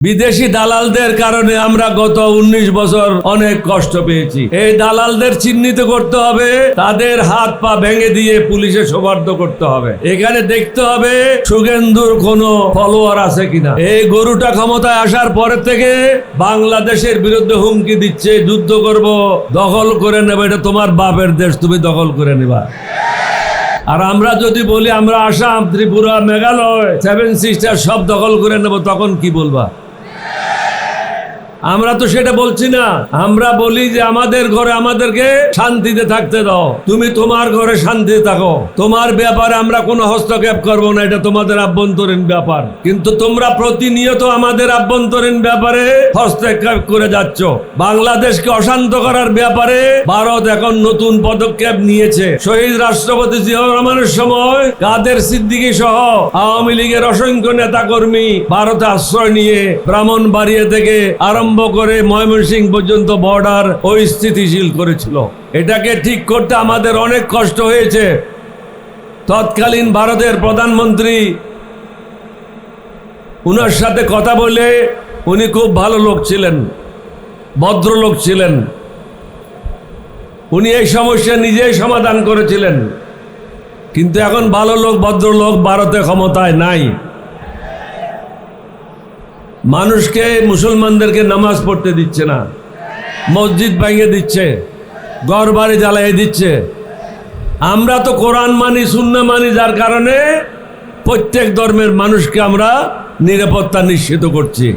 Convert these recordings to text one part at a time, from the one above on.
বিদেশি দালালদের কারণে আমরা গত 19 বছর অনেক কষ্ট পেয়েছি। এই দালালদের চিহ্নিত করতে হবে, তাদের হাত পা ভেঙে দিয়ে পুলিশে সোপর্দ করতে হবে। এখানে দেখতে হবে শুভেন্দুর কোনো ফলোয়ার আছে কিনা। এই গরুটা ক্ষমতায় আসার পরের থেকে বাংলাদেশের বিরুদ্ধে হুমকি দিচ্ছে, যুদ্ধ করব, দখল করে নেবে, এটা তোমার বাপের দেশ, তুমি দখল করে নেবা। আর আমরা যদি বলি আমরা আসাম, ত্রিপুরা, মেঘালয়, 7 সিস্টার সব দখল করে নেব, তখন কি বলবা? আমরা তো সেটা বলছি না। আমরা বলি যে আমাদের ঘরে আমাদেরকে শান্তিতে থাকতে দাও, তুমি তোমার ঘরে শান্তিতে থাকো, তোমার ব্যাপারে আমরা কোনো হস্তক্ষেপ করব না, এটা তোমাদের আভ্যন্তরীণ ব্যাপার। কিন্তু তোমরা প্রতিনিয়ত আমাদের আভ্যন্তরীণ ব্যাপারে হস্তক্ষেপ করে যাচ্ছ। বাংলাদেশকে অশান্ত করার ব্যাপারে ভারত এখন নতুন পদক্ষেপ নিয়েছে। শহীদ রাষ্ট্রপতি জিয়াউর রহমানের সময় কাদের সিদ্দিকী সহ আওয়ামী লীগের অসংখ্য নেতা কর্মী ভারতে আশ্রয় নিয়ে ব্রাহ্মণবাড়িয়া থেকে আরম্ভ করে ময়মনসিংহ পর্যন্ত বর্ডার অস্থিতিশীল করেছিল। এটাকে ঠিক করতে আমাদের অনেক কষ্ট হয়েছে। তৎকালীন ভারতের প্রধানমন্ত্রী, উনার সাথে কথা বলে, উনি খুব ভালো লোক ছিলেন, ভদ্রলোক ছিলেন, উনি এই সমস্যা নিজেই সমাধান করেছিলেন। কিন্তু এখন ভালো লোক, ভদ্রলোক ভারতে ক্ষমতায় নাই। মানুষকে, মুসলমানদেরকে নামাজ পড়তে দিচ্ছে না, মসজিদ ভেঙে দিচ্ছে, ঘর বাড়ি জ্বালিয়ে দিচ্ছে। আমরা তো কোরআন মানি, সুন্নাহ মানি, যার কারণে প্রত্যেক ধর্মের মানুষকে আমরা নিরাপত্তা নিশ্চিত করছি।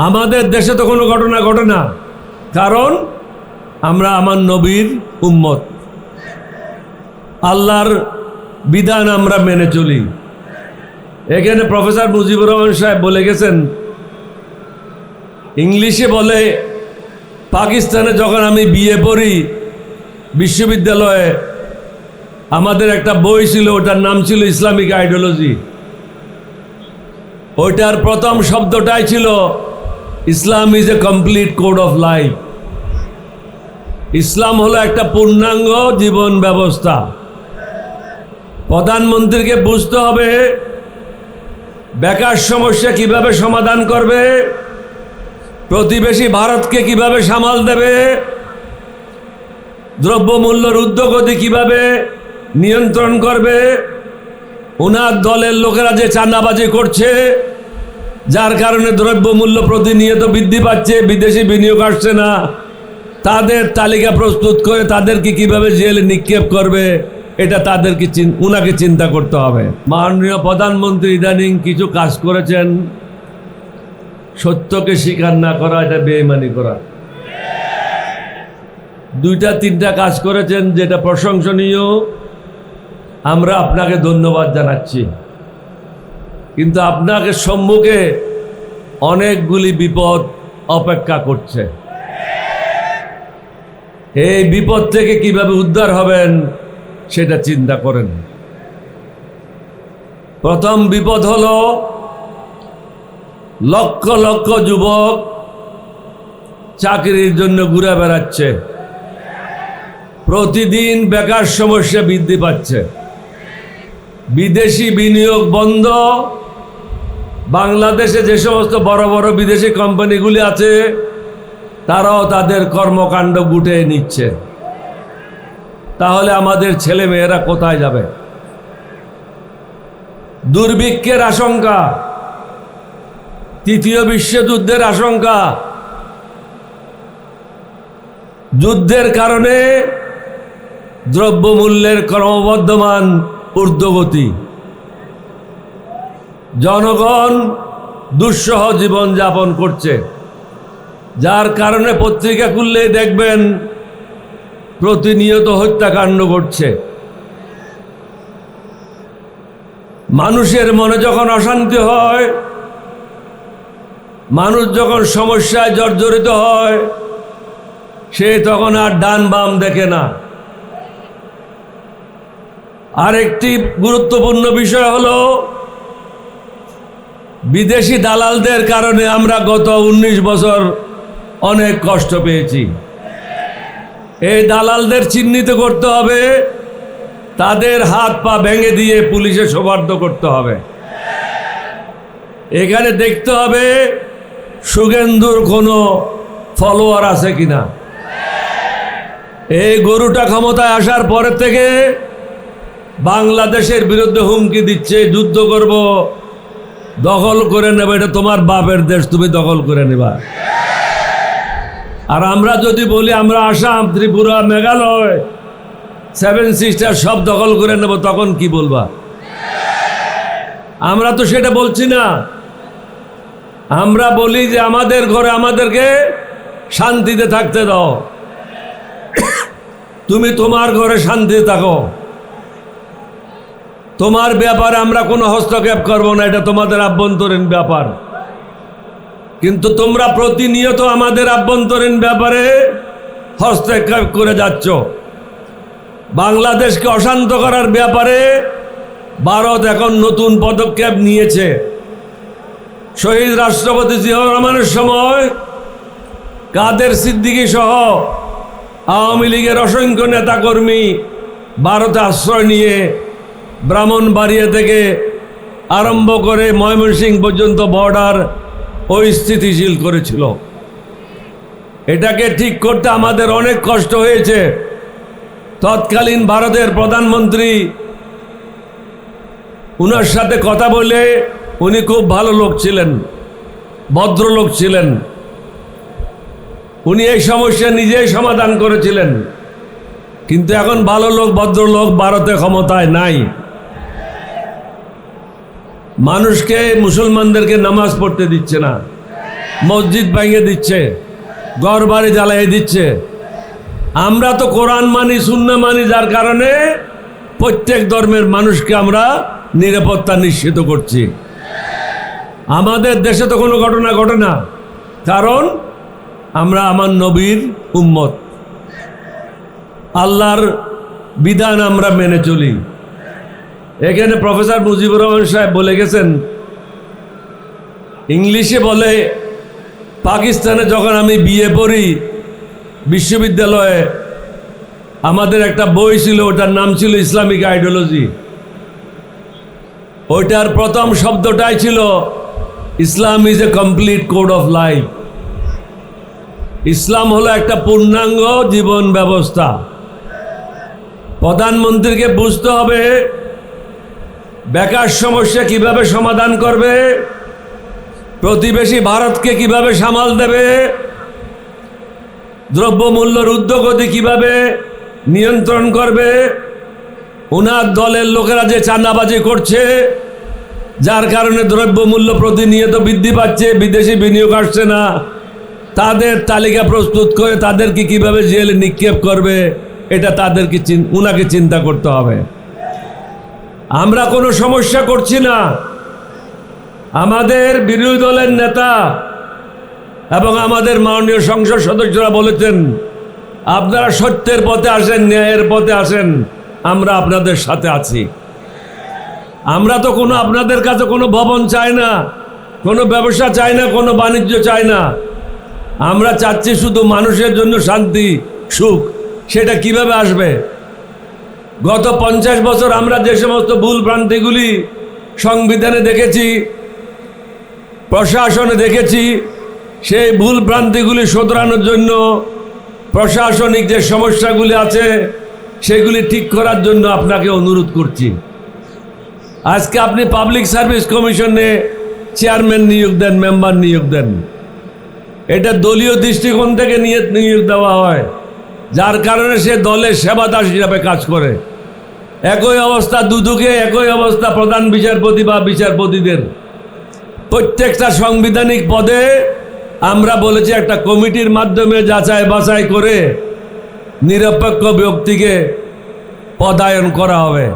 আমাদের দেশে তো কোনো ঘটনা ঘটে না, কারণ আমরা আমার নবীর উম্মত, আল্লাহর বিধান আমরা মেনে চলি। এখানে প্রফেসর মুজিবুর রহমান সাহেব বলে গেছেন, ইংলিশে বলে, পাকিস্তানে যখন আমি বিয়ে পড়ি বিশ্ববিদ্যালয়ে, আমাদের একটা বই ছিল, ওটার নাম ছিল ইসলামিক আইডিওলজি। ওইটার প্রথম শব্দটাই ছিল Islam is a complete code of life. ইসলাম হলো একটা পূর্ণাঙ্গ জীবন ব্যবস্থা। প্রধানমন্ত্রীকে বুঝতে হবে বেকার সমস্যা কিভাবে সমাধান করবে, প্রতিবেশী ভারতকে কিভাবে সামাল দেবে, দ্রব্যমূল্যের ঊর্ধ্বগতি কিভাবে নিয়ন্ত্রণ করবে। ওনার দলের লোকেরা যে চাঁদাবাজি করছে, যার কারণে দ্রব্যমূল্য প্রতিনিয়ত বৃদ্ধি পাচ্ছে, বিদেশি বিনিয়োগ আসছে না, তাদের তালিকা প্রস্তুত করে তাদেরকে কিভাবে জেলে নিক্ষেপ করবে, এটা তাদেরকে উনাকে চিন্তা করতে হবে। মাননীয় প্রধানমন্ত্রী ইদানিং কিছু কাজ করেছেন, সত্যকে স্বীকার না করা, এটা বেঈমানি করা। 2-3টা কাজ করেছেন যেটা প্রশংসনীয়, আমরা আপনাকে ধন্যবাদ জানাচ্ছি। কিন্তু আপনাকে সম্মুখে অনেকগুলি বিপদ অপেক্ষা করছে। এই বিপদ থেকে কিভাবে উদ্ধার হবেন সেটা চিন্তা করেন। প্রথম বিপদ হলো লক্ষ লক্ষ যুবক চাকরির জন্য ঘুরে বেড়াচ্ছে, প্রতিদিন বেকার সমস্যা বৃদ্ধি পাচ্ছে, বিদেশি বিনিয়োগ বন্ধ। বাংলাদেশে যে সমস্ত বড় বড় বিদেশি কোম্পানিগুলি আছে, তারাও তাদের কর্মকাণ্ড গুটিয়ে নিচ্ছে। তাহলে আমাদের ছেলে মেয়েরা কোথায় যাবে? দুর্ভিক্ষের আশঙ্কা, তৃতীয় বিশ্বযুদ্ধের আশঙ্কা, যুদ্ধের কারণে দ্রব্যমূল্যের ক্রমবর্ধমান ঊর্ধ্বগতি, জনগণ দুঃসহ জীবন যাপন করছে, যার কারণে পত্রিকা খুললেই দেখবেন প্রতিনিয়ত হত্যাকাণ্ড ঘটছে। মানুষের মনে যখন অশান্তি হয়, মানুষ যখন সমস্যায় জর্জরিত হয়, সে তখন আর ডান বাম দেখে না। আরেকটি গুরুত্বপূর্ণ বিষয় হলো, বিদেশি দালালদের কারণে আমরা গত 19 বছর অনেক কষ্ট পেয়েছি। এই দালালদের চিহ্নিত করতে হবে, তাদের হাত পা ভেঙে দিয়ে পুলিশে সোপর্দ করতে হবে। এখানে দেখতে হবে সুগেন্দুর কোনো ফলোয়ার আছে কিনা। এই গরুটা ক্ষমতায় আসার পরের থেকে বাংলাদেশের বিরুদ্ধে হুমকি দিচ্ছে, যুদ্ধ করব, দখল করে নেবে, এটা তোমার বাপের দেশ, তুমি দখল করে নেবা। আর আমরা যদি বলি আমরা আসাম, ত্রিপুরা, মেঘালয়, 7 সিস্টার সব দখল করে নেব, তখন কি বলবা? আমরা তো সেটা বলছি না। আমরা বলি যে আমাদের ঘরে আমাদেরকে শান্তিতে থাকতে দাও, তুমি তোমার ঘরে শান্তিতে থাকো, তোমার ব্যাপারে আমরা কোনো হস্তক্ষেপ করব না, এটা তোমাদের আভ্যন্তরীণ ব্যাপার। কিন্তু তোমরা প্রতিনিয়ত আমাদের আভ্যন্তরীণ ব্যাপারে হস্তক্ষেপ করে যাচ্ছ। বাংলাদেশকে অশান্ত করার ব্যাপারে ভারত এখন নতুন পদক্ষেপ নিয়েছে। শহীদ রাষ্ট্রপতি জিয়াউর রহমানের সময় কাদের সিদ্দিকী সহ আওয়ামী লীগের অসংখ্য নেতাকর্মী ভারতে আশ্রয় নিয়ে ব্রাহ্মণবাড়িয়া থেকে আরম্ভ করে ময়মনসিংহ পর্যন্ত বর্ডার অস্থিতিশীল করেছিল। এটাকে ঠিক করতে আমাদের অনেক কষ্ট হয়েছে। তৎকালীন ভারতের প্রধানমন্ত্রী, উনার সাথে কথা বলে, উনি খুব ভালো লোক ছিলেন, ভদ্রলোক ছিলেন, উনি এই সমস্যা নিজেই সমাধান করেছিলেন। কিন্তু এখন ভালো লোক, ভদ্রলোক ভারতে ক্ষমতায় নাই। মানুষকে, মুসলমানদেরকে নামাজ পড়তে দিচ্ছে না, মসজিদ ভেঙে দিচ্ছে, ঘর বাড়ি জ্বালিয়ে দিচ্ছে। আমরা তো কোরআন মানি, সুন্নাহ মানি, যার কারণে প্রত্যেক ধর্মের মানুষকে আমরা নিরাপত্তা নিশ্চিত করছি। আমাদের দেশে তো কোনো ঘটনা ঘটে না, কারণ আমরা আমার নবীর উম্মত, আল্লাহর বিধান আমরা মেনে চলি। এখানে প্রফেসর মুজিবুর রহমান সাহেব বলে গেছেন, ইংলিশে বলে, পাকিস্তানে যখন আমি বিয়ে পড়ি বিশ্ববিদ্যালয়ে, আমাদের একটা বই ছিল, ওটার নাম ছিল ইসলামিক আইডিওলজি। ওইটার প্রথম শব্দটাই ছিল Islam is a complete code of life. ইসলাম হলো একটা পূর্ণাঙ্গ জীবন ব্যবস্থা। প্রধানমন্ত্রীকে বুঝতে হবে বেকার সমস্যা কিভাবে সমাধান করবে, প্রতিবেশী ভারতকে কিভাবে সামাল দেবে, দ্রব্যমূল্যের ঊর্ধ্বগতি কিভাবে নিয়ন্ত্রণ করবে। ওনার দলের লোকেরা যে চাঁদাবাজি করছে, যার কারণে দ্রব্যমূল্য প্রতিনিয়ত বৃদ্ধি পাচ্ছে, বিদেশি বিনিয়োগ আসছে না, তাদের তালিকা প্রস্তুত করে তাদেরকে কিভাবে জেলে নিক্ষেপ করবে, এটা তাদেরকে উনাকে চিন্তা করতে হবে। আমরা কোনো সমস্যা করছি না। আমাদের বিরোধী দলের নেতা এবং আমাদের মাননীয় সংসদ সদস্যরা বলেছেন, আপনারা সত্যের পথে আসেন, ন্যায়ের পথে আসেন, আমরা আপনাদের সাথে আছি। আমরা তো কোনো আপনাদের কাছে কোনো ভবন চাই না, কোনো ব্যবসা চাই না, কোনো বাণিজ্য চাই না। আমরা চাচ্ছি শুধু মানুষের জন্য শান্তি, সুখ। সেটা কিভাবে আসবে? গত 50 বছর আমরা যে সমস্ত ভুল ভ্রান্তিগুলি সংবিধানে দেখেছি, প্রশাসনে দেখেছি, সেই ভুল ভ্রান্তিগুলি শোধরানোর জন্য, প্রশাসনিক যে সমস্যাগুলি আছে সেগুলি ঠিক করার জন্য আপনাকে অনুরোধ করছি। আজকে আপনি পাবলিক সার্ভিস কমিশনে চেয়ারম্যান নিয়োগ দেন, মেম্বার নিয়োগ দেন, এটা দলীয় দৃষ্টিকোণ থেকে নিয়োগ দেওয়া হয়, যার কারণে সে দলের সেবাদাস হিসাবে কাজ করে। একই অবস্থা দুদকে, একই অবস্থা প্রধান বিচারপতি বা বিচারপতিদের। প্রত্যেকটা সাংবিধানিক পদে আমরা বলেছি একটা কমিটির মাধ্যমে যাচাই বাছাই করে নিরপেক্ষ ব্যক্তিকে পদায়ন করা হবে।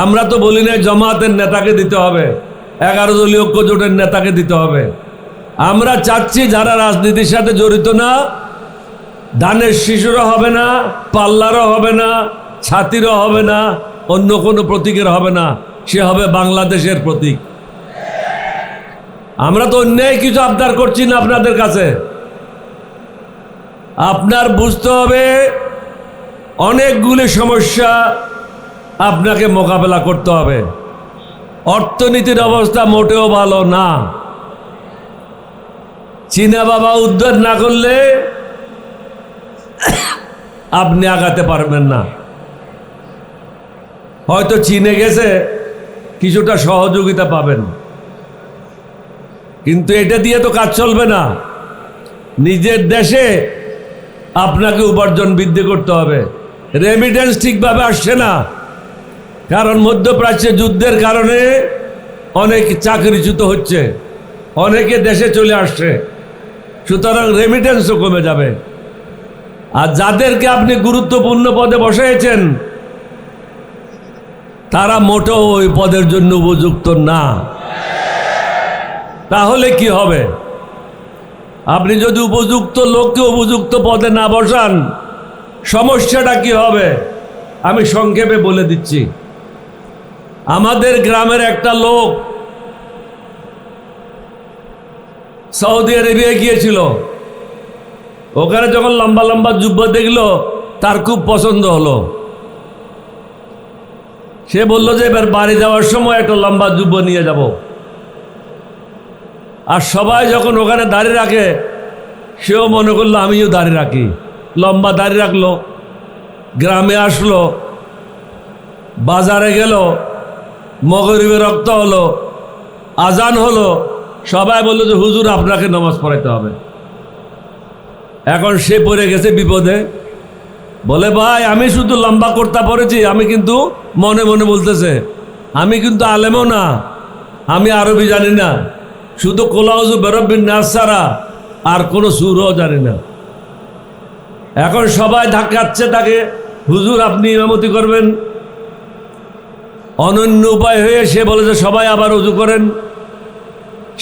আমরা তো বলি না জামাতের নেতাকে দিতে হবে, 11 দলীয় ঐক্য জোটের নেতাকে দিতে হবে। আমরা চাচ্ছি যারা রাজনীতির সাথে জড়িত না, ধানের শিশুরও হবে না, পাল্লারও হবে না, ছাতিরও হবে না, অন্য কোনো প্রতীকের হবে না, সে হবে বাংলাদেশের প্রতীক। আমরা তো অন্যায় কিছু আবদার করছি না আপনাদের কাছে। আপনার বুঝতে হবে অনেকগুলি সমস্যা আপনাকে মোকাবেলা করতে হবে। অর্থনীতির অবস্থা মোটেও ভালো না। চীনা বাবা উদ্ধার না করলে আপনি আগাতে পারবেন না। হয়তো চীনে গেছে কিছুটা সহযোগিতা পাবেন, কিন্তু এটা দিয়ে তো কাজ চলবে না। নিজের দেশে আপনাকে উপার্জন বৃদ্ধি করতে হবে। রেমিটেন্স ঠিকভাবে আসছে না, কারণ মধ্যপ্রাচ্যে যুদ্ধের কারণে অনেক চাকরিচ্যুত হচ্ছে, অনেকে দেশে চলে আসছে, সুতরাং রেমিটেন্সও কমে যাবে। আর যাদেরকে আপনি গুরুত্বপূর্ণ পদে বসাইছেন তারা মোটেও ওই পদের জন্য উপযুক্ত না। তাহলে কি হবে? আপনি যদি উপযুক্ত লোককে উপযুক্ত পদে না বসান, সমস্যাটা কি হবে আমি সংক্ষেপে বলে দিচ্ছি। আমাদের গ্রামের একটা লোক সৌদি আরবিয়া গিয়েছিল। ওখানে যখন লম্বা লম্বা জুব্বা দেখলো তার খুব পছন্দ হলো। সে বলল যে এবার বাড়ি যাওয়ার সময় একটা লম্বা জুব্বা নিয়ে যাব। আর সবাই যখন ওখানে দাড়ি রাখে সেও মনে করলো আমিও দাড়ি রাখি, লম্বা দাড়ি রাখলো। গ্রামে আসলো, বাজারে গেল, মগরিবে রক্ত হলো, আজান হলো, সবাই বললো যে হুজুর আপনাকে নামাজ পড়াইতে হবে। এখন সে পড়ে গেছে বিপদে। বলে ভাই আমি শুধু লম্বা কুর্তা পরেছি, আমি কিন্তু মনে মনে বলতেছে আমি কিন্তু আলেমও না, আমি আরবি জানি না, শুধু কোলাউজু বেরব্বিন নাস ছাড়া আর কোনো সুরও জানি না। এখন সবাই ধাক্কাচ্ছে তাকে, হুজুর আপনি ইমামতি করবেন। অনন্য উপায় হয়ে সে বলে যে সবাই আবার উজু করেন।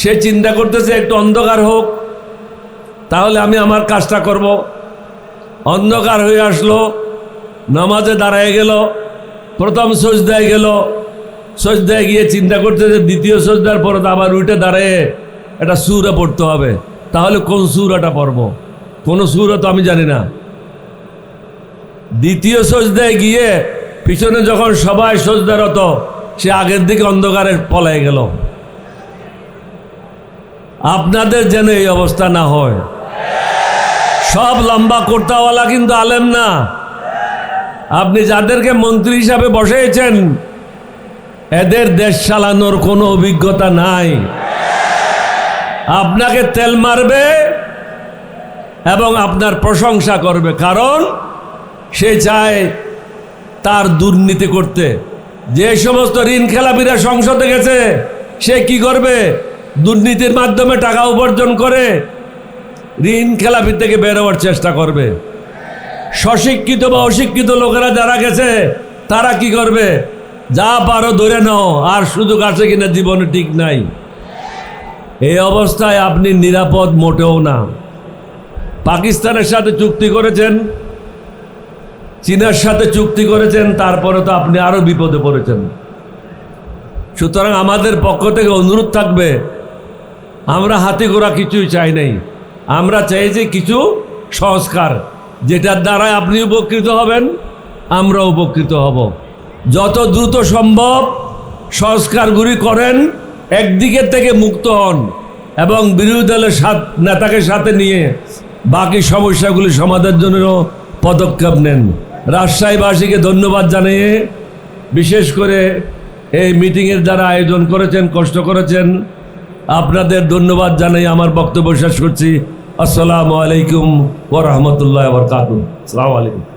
সে চিন্তা করতেছে একটু অন্ধকার হোক, তাহলে আমি আমার কাজটা করব। অন্ধকার হয়ে আসলো, নামাজে দাঁড়ায় গেল, প্রথম সজদায় গেল, সজদায় গিয়ে চিন্তা করতেছে দ্বিতীয় সজদার পরে আবার উঠে দাঁড়িয়ে একটা সূরা পড়তে হবে। তাহলে কোন সূরাটা পড়ব? কোনো সূরা তো আমি জানি না। দ্বিতীয় সজদায় গিয়ে পিছনে যখন সবাই সজদারত, সে আগের দিকে অন্ধকারে পলায় গেল। আপনাদের যেন এই অবস্থা না হয়। সব লম্বা কুর্তাওয়ালা কিন্তু আলেম না। আপনি যাদেরকে মন্ত্রী হিসাবে বসিয়েছেন এদের দেশ চালানোর কোনো অভিজ্ঞতা নাই। আপনাকে তেল মারবে এবং আপনার প্রশংসা করবে, কারণ সে চায় তার দুর্নীতি করতে। যে সমস্ত ঋণ খেলাপিরা সংসদে গেছে সে কি করবে? দুর্নীতির মাধ্যমে টাকা উপার্জন করে ঋণ খেলাপি থেকে বের হওয়ার চেষ্টা করবে। স্বশিক্ষিত বা অশিক্ষিত লোকেরা যারা গেছে তারা কি করবে? যা পারো ধরে নাও, আর সুযোগ আছে কিনা জীবনে ঠিক নাই। এই অবস্থায় আপনি নিরাপদ মোটেও না। পাকিস্তানের সাথে চুক্তি করেছেন, চীনের সাথে চুক্তি করেছেন, তারপরে তো আপনি আরো বিপদে পড়েছেন। সুতরাং আমাদের পক্ষ থেকে অনুরোধ থাকবে, আমরা হাতে গোড়া কিছুই চাই নাই, আমরা চাই যে কিছু সংস্কার, যেটার দ্বারা আপনি উপকৃত হবেন, আমরা উপকৃত হব। যত দ্রুত সম্ভব সংস্কারগুলি করেন, একদিকে থেকে মুক্ত হন এবং বিরোধী দলের নেতাকে সাথে নিয়ে বাকি সমস্যাগুলি সমাধানের জন্য পদক্ষেপ নেন। রাজশাহীবাসীকে ধন্যবাদ জানিয়ে, বিশেষ করে এই মিটিংয়ের যারা আয়োজন করেছেন, কষ্ট করেছেন, আপনাদের ধন্যবাদ জানাই আমার বক্তব্য শেষ করছি। আসসালামু আলাইকুম ওয়া রাহমাতুল্লাহি ওয়া বারাকাতুহু। আসসালামু আলাইকুম।